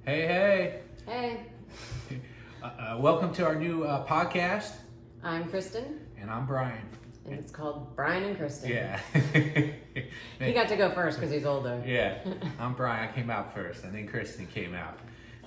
Hey. Hey. Welcome to our new podcast. I'm Kristen. And I'm Brian. And it's called Brian and Kristen. Yeah. He got to go first because he's older. Yeah. I'm Brian. I came out first, and then Kristen came out.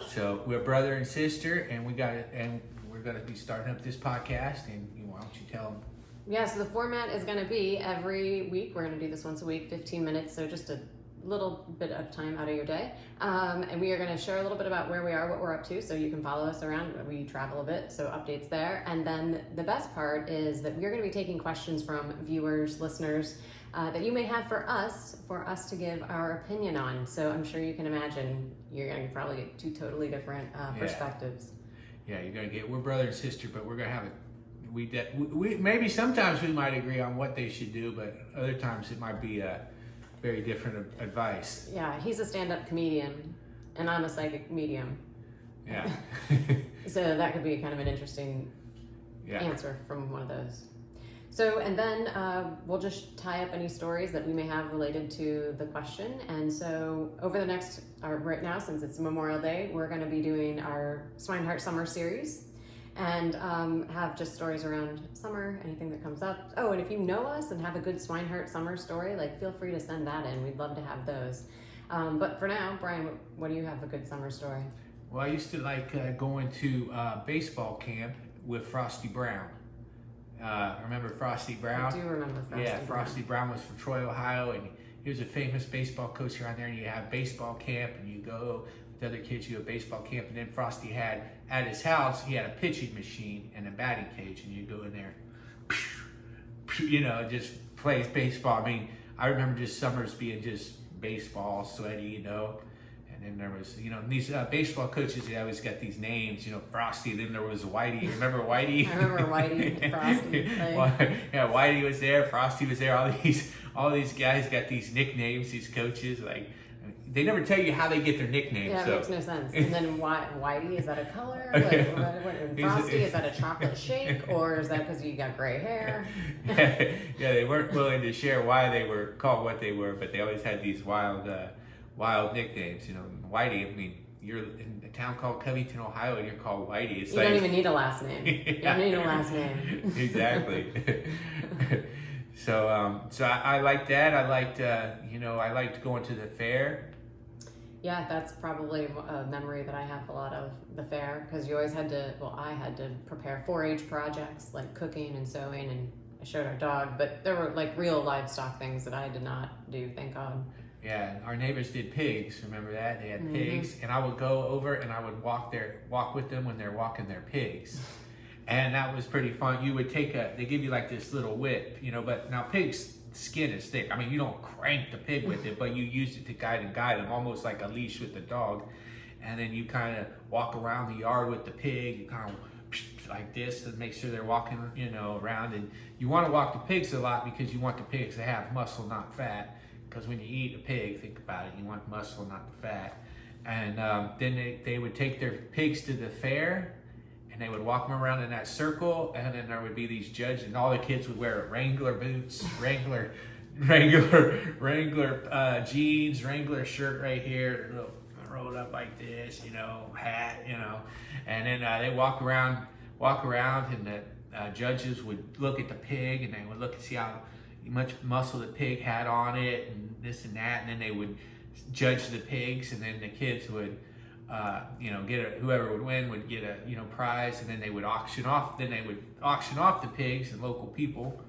So we're brother and sister, and we're going to be starting up this podcast. And why don't you tell them? Yeah, so the format is going to be every week. We're going to do this once a week, 15 minutes, so just a little bit of time out of your day. And we are going to share a little bit about where we are, what we're up to, so you can follow us around. We travel a bit, so updates there. And then the best part is that we're going to be taking questions from viewers, listeners, that you may have for us to give our opinion on. So I'm sure you can imagine you're going to probably get two totally different perspectives. Yeah, you're going to get, we're brother and sister, but we're going to have we maybe sometimes we might agree on what they should do, but other times it might be very different advice. Yeah, he's a stand-up comedian, and I'm a psychic medium. Yeah. So that could be kind of an interesting answer from one of those. So, and then we'll just tie up any stories that we may have related to the question. And so over the next, right now, since it's Memorial Day, we're going to be doing our Swinehart Summer Series. And have just stories around summer, anything that comes up. Oh, and if you know us and have a good Swinehart summer story, feel free to send that in. We'd love to have those. But for now, Brian, what do you have a good summer story? Well, I used to like going to baseball camp with Frosty Brown. Remember Frosty Brown? I do remember Frosty Brown. Frosty Brown was from Troy, Ohio, and he was a famous baseball coach around there. And you have baseball camp, and you go with other kids, you go to baseball camp, and then Frosty had at his house, he had a pitching machine and a batting cage, and you go in there, just plays baseball. I mean, I remember just summers being just baseball, sweaty, and then there was, these baseball coaches, they always got these names, Frosty, then there was Whitey. Remember Whitey? I remember Whitey and Frosty. Yeah, Whitey was there, Frosty was there, all these guys got these nicknames, these coaches, they never tell you how they get their nicknames. Yeah, it makes no sense. And then Whitey, is that a color? And Frosty, is that a chocolate shake? Or is that because you got gray hair? Yeah, they weren't willing to share why they were called what they were, but they always had these wild nicknames. Whitey, I mean, you're in a town called Covington, Ohio, and you're called Whitey. It's you don't even need a last name. You don't need a last name. Exactly. So I liked that. I liked going to the fair. Yeah, that's probably a memory that I have a lot of the fair, because you always had to, I had to prepare 4-H projects like cooking and sewing, and I showed our dog, but there were real livestock things that I did not do, thank God. Yeah, our neighbors did pigs, remember that? They had pigs, and I would go over and I would walk with them when they're walking their pigs. And that was pretty fun. You would they give you this little whip, but now pigs' skin is thick. I mean, you don't crank the pig with it, but you use it to guide them, almost like a leash with the dog. And then you kind of walk around the yard with the pig, you kind of like this to make sure they're walking, around. And you want to walk the pigs a lot because you want the pigs to have muscle, not fat. Because when you eat a pig, think about it, you want muscle, not the fat. And then they would take their pigs to the fair, and they would walk them around in that circle, and then there would be these judges, and all the kids would wear Wrangler boots, Wrangler jeans, Wrangler shirt right here, rolled up like this, hat, and then they walk around, and the judges would look at the pig, and they would look and see how much muscle the pig had on it, and this and that, and then they would judge the pigs, and then the kids would whoever would win would get a prize, and then they would auction off the pigs, and local people,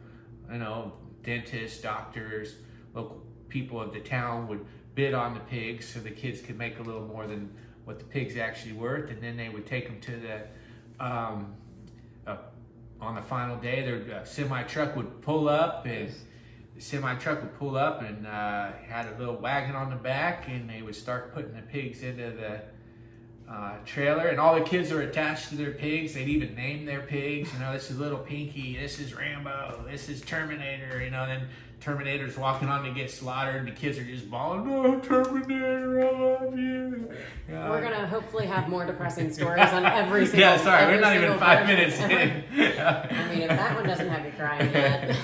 dentists, doctors, local people of the town would bid on the pigs so the kids could make a little more than what the pig's actually worth, and then they would take them to the on the final day their semi truck would pull up, and the semi truck would pull up and had a little wagon on the back, and they would start putting the pigs into the trailer, and all the kids are attached to their pigs. They'd even name their pigs. This is Little Pinky, this is Rambo, this is Terminator. Then Terminator's walking on to get slaughtered, and the kids are just bawling, "No, Terminator, I love you." We're gonna hopefully have more depressing stories on every single. Yeah, sorry, we're not even 5 minutes in. I mean, if that one doesn't have you crying yet.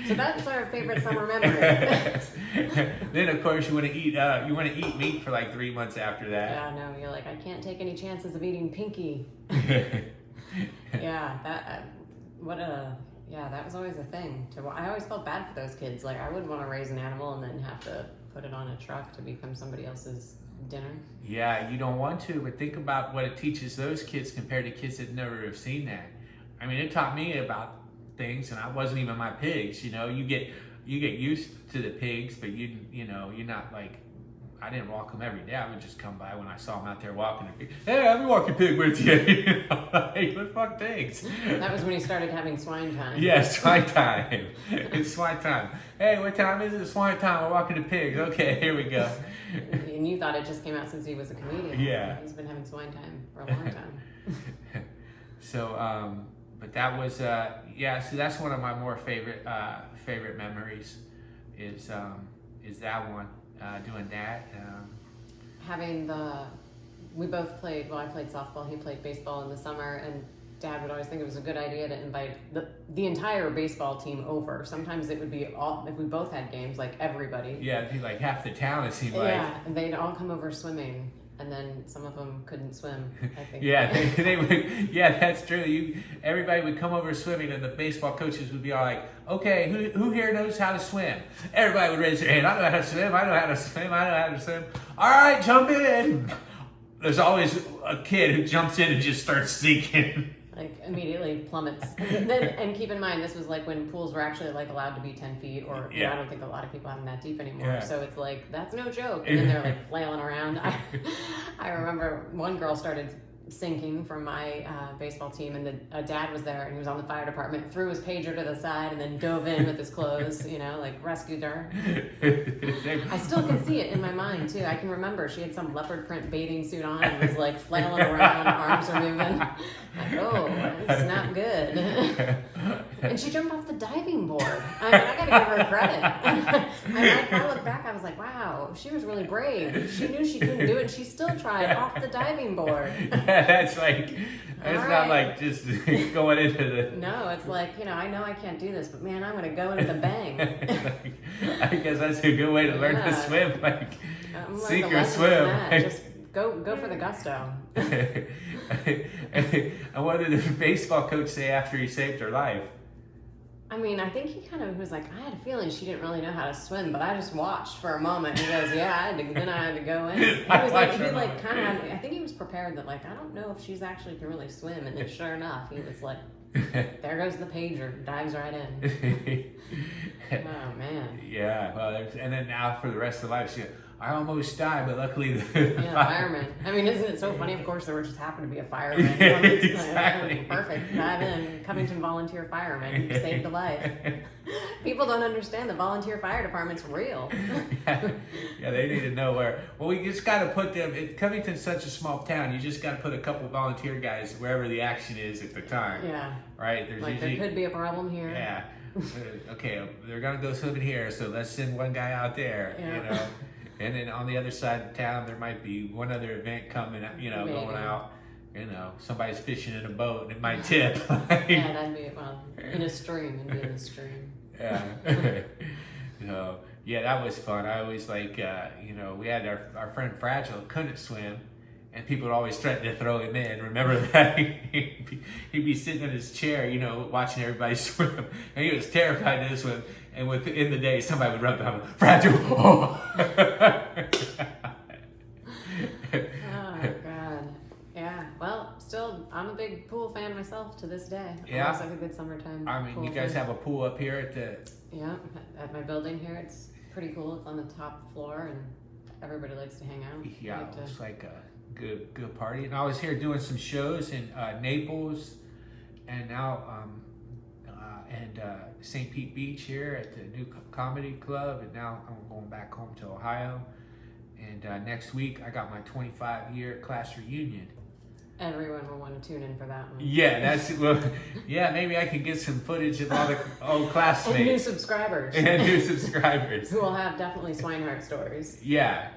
So that's our favorite summer memory. Then of course you want to eat meat for like 3 months after that. Yeah, no, you're like, I can't take any chances of eating Pinky. Yeah, that was always a thing. I always felt bad for those kids. Like, I wouldn't want to raise an animal and then have to put it on a truck to become somebody else's dinner. Yeah, you don't want to, but think about what it teaches those kids compared to kids that never have seen that. I mean, it taught me about things, and I wasn't even my pigs. You know, you get used to the pigs, but you're not like, I didn't walk them every day. I would just come by when I saw them out there walking. Hey, I'll be walking pig with you. Hey, let's walk pigs. That was when he started having swine time. Yeah, swine time. It's swine time. Hey, what time is it? It's swine time. We're walking the pigs. Okay, here we go. And you thought it just came out since he was a comedian. Yeah. He's been having swine time for a long time. So, but that was, so that's one of my more favorite memories is that one. Doing that. We both played, I played softball, he played baseball in the summer, and Dad would always think it was a good idea to invite the entire baseball team over. Sometimes it would be if we both had games, like everybody. Yeah, it'd be like half the town, it seemed like. Yeah, and they'd all come over swimming. And then some of them couldn't swim, I think. Yeah, they would. Yeah, that's true. Everybody would come over swimming, and the baseball coaches would be all like, "Okay, who here knows how to swim?" Everybody would raise their hand. I know how to swim. I know how to swim. I know how to swim. All right, jump in. There's always a kid who jumps in and just starts sinking. Like, immediately plummets. And keep in mind, this was like when pools were actually like allowed to be 10 feet, or I don't think a lot of people have them that deep anymore. Yeah. So it's like, that's no joke. And then they're like flailing around. I remember one girl started sinking from my baseball team, and a dad was there, and he was on the fire department, threw his pager to the side, and then dove in with his clothes, like rescued her. I still can see it in my mind too. I can remember she had some leopard print bathing suit on and was like flailing around, arms are moving. Like, oh, it's not good. And she jumped off the diving board. I mean, I gotta give her credit. If I look back, I was like, wow, she was really brave. She knew she couldn't do it, and she still tried off the diving board. That's like, it's not like just going into the... No, it's like, I know I can't do this, but man, I'm going to go in with a bang. I guess that's a good way to learn to swim, like sink or swim. Just go for the gusto. And what did the baseball coach say after he saved her life? I mean, I think he kind of was like, I had a feeling she didn't really know how to swim, but I just watched for a moment. And he goes, yeah, I had to go in. He was like, I think he was prepared that, like, I don't know if she's actually can really swim. And then sure enough, he was like, there goes the pager, dives right in. Oh, man. Yeah, well, and then now for the rest of life, I almost died, but luckily the fireman. I mean, isn't it so funny? Of course, there just happened to be a fireman. Exactly. Perfect. Dive in. Covington Volunteer Fireman. You saved a life. People don't understand the volunteer fire department's real. Yeah, they need to know where. Well, we just got to put them. Covington's such a small town. You just got to put a couple volunteer guys wherever the action is at the time. Yeah. Right. There could be a problem here. Yeah. Okay, they're gonna go swimming here, so let's send one guy out there. Yeah. And then on the other side of town, there might be one other event coming, Maybe. Going out. Somebody's fishing in a boat and it might tip. Yeah, that'd be, in a stream, it'd be in a stream. Yeah. So, yeah, that was fun. I always we had our friend Fragile couldn't swim, and people would always threaten to throw him in. Remember that? He'd be sitting in his chair, watching everybody swim, and he was terrified to swim. And within the day, somebody would run behind him, Fragile! Oh! Oh, God. Yeah. Well, still, I'm a big pool fan myself to this day. Yeah. It's like a good summertime. I mean, you guys have a pool up here at the... Yeah, at my building here. It's pretty cool. It's on the top floor, and everybody likes to hang out. Yeah, it's like a good party. And I was here doing some shows in Naples, and now... St. Pete Beach here at the new comedy club, and now I'm going back home to Ohio. And next week I got my 25-year class reunion. Everyone will want to tune in for that one. Yeah, maybe I can get some footage of all the old classmates. And new subscribers. Who will have definitely Swinehart stories. Yeah.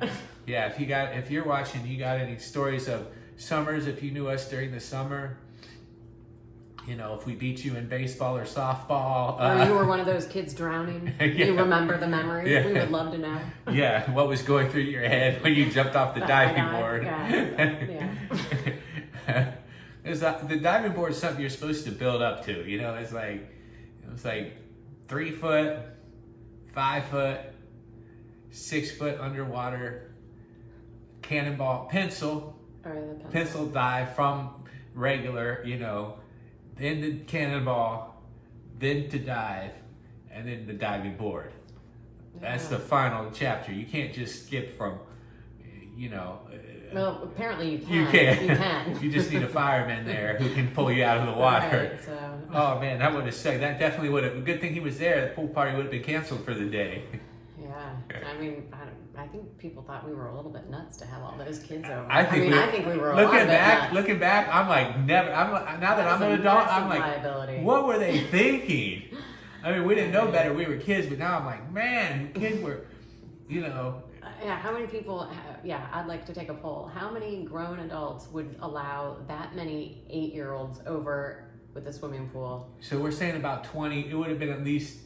If you're watching, you got any stories of summers? If you knew us during the summer. you know, if we beat you in baseball or softball. Or you were one of those kids drowning. Yeah. You remember the memory? Yeah. We would love to know. Yeah, what was going through your head when you jumped off the diving board. Yeah. The diving board is something you're supposed to build up to. You know, it's like 3 foot, 5 foot, 6 foot underwater, cannonball, pencil dive from regular, you know, then the cannonball, then to dive, and then the diving board. That's the final chapter. You can't just skip from, you know. Well, apparently you can. You can. You can. You just need a fireman there who can pull you out of the water. Right, so. Oh man, that would have sucked. That definitely would have. Good thing he was there. The pool party would have been canceled for the day. Yeah, I mean, I think people thought we were a little bit nuts to have all those kids over. I think we were a lot bit nuts. Looking back, I'm like never. Now that I'm an adult, I'm like, liability. What were they thinking? I mean, we didn't know better. We were kids, but now I'm like, man, kids were, you know. Yeah, how many people, I'd like to take a poll. How many grown adults would allow that many 8-year-olds over with the swimming pool? So we're saying about 20. It would have been at least,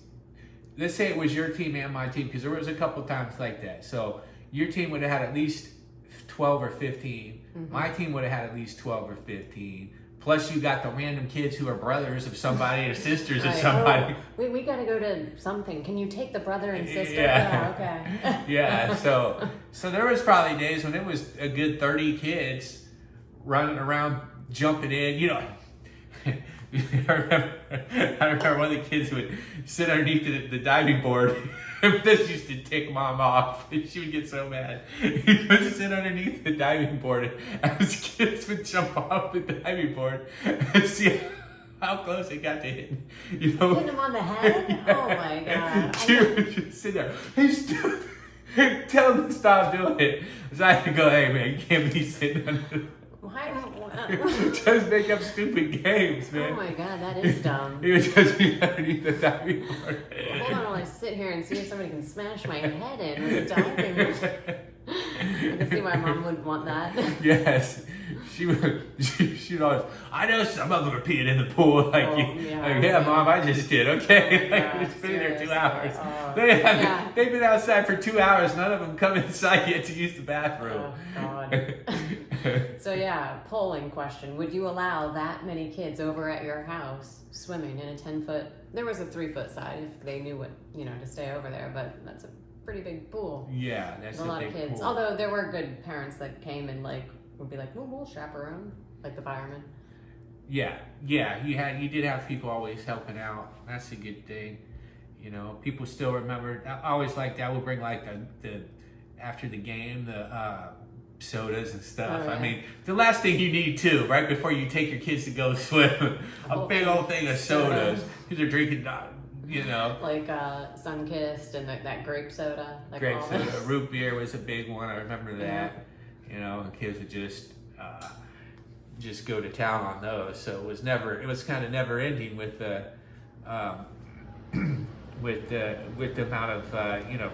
let's say it was your team and my team, because there was a couple times like that. So your team would have had at least 12 or 15. Mm-hmm. My team would have had at least 12 or 15. Plus, you got the random kids who are brothers of somebody or sisters of somebody. Oh, we got to go to something. Can you take the brother and sister? Yeah. Okay. Yeah. So there was probably days when it was a good 30 kids running around, jumping in. You know, I remember one of the kids would sit underneath the diving board. This used to tick Mom off. She would get so mad. He would sit underneath the diving board as kids would jump off the diving board and see how close it got to hitting. You know, hitting him on the head? Yeah. Oh my God. She would just sit there. Hey, tell him to stop doing it. So I had to go, hey man, you can't be sitting under. Just make up stupid games, man. Oh my God, that is dumb. He would just be underneath the diving board. Hold on while I sit here and see if somebody can smash my head in with a diving board. I can see why Mom wouldn't want that. Yes. She'd always, I know some of them are peeing in the pool. Mom, I just did. Okay. It's been there 2 hours. They've been outside for 2 hours. None of them come inside yet to use the bathroom. Oh, God. So, polling question. Would you allow that many kids over at your house swimming in a 10-foot? There was a 3-foot side if they knew to stay over there, but that's a pretty big pool. Yeah, that's a lot of kids. Pool. Although there were good parents that came and would be like, well, we'll chaperone, like the firemen. Yeah, you did have people always helping out. That's a good thing. You know, people still remember. I always liked that. I would bring the after the game the sodas and stuff. Oh, yeah. I mean, the last thing you need too, right before you take your kids to go swim, a big old thing of sodas. Because they're drinking, you know, like Sunkist and that grape soda. Grape soda, root beer was a big one. I remember that. You know, kids would just go to town on those. So it was kind of never ending with the with the amount of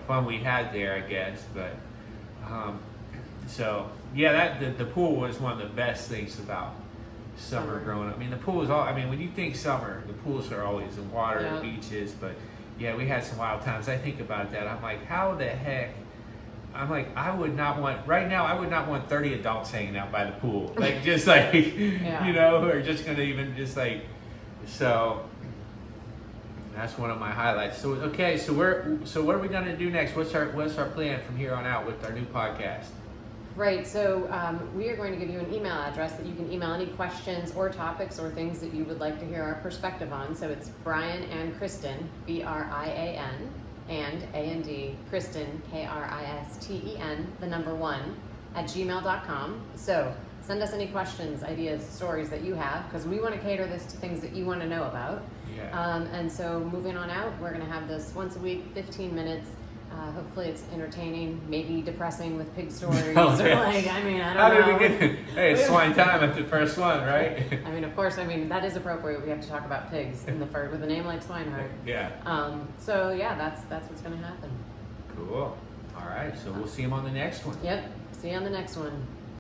fun we had there, I guess. But the pool was one of the best things about summer growing up. I mean, the pool is all. I mean, when you think summer, the pools are always in water and beaches. But yeah, we had some wild times. I think about that. I'm like, how the heck? I would not want, right now, I would not want 30 adults hanging out by the pool. Or just going to even so that's one of my highlights. So, okay, so what are we going to do next? What's our plan from here on out with our new podcast? Right, so we are going to give you an email address that you can email any questions or topics or things that you would like to hear our perspective on. So it's Brian and Kristen, BRIAN, and A-N-D, Kristen, KRISTEN, 1, @gmail.com. So send us any questions, ideas, stories that you have, because we want to cater this to things that you want to know about. Yeah. And so moving on out, we're going to have this once a week, 15 minutes. Hopefully it's entertaining, maybe depressing with pig stories. I don't know. Hey, it's swine time at the first one, right? I mean, of course, that is appropriate. We have to talk about pigs in the first, with a name like Swinehart. Yeah. That's what's going to happen. Cool. All right, so we'll see him on the next one. Yep. See you on the next one.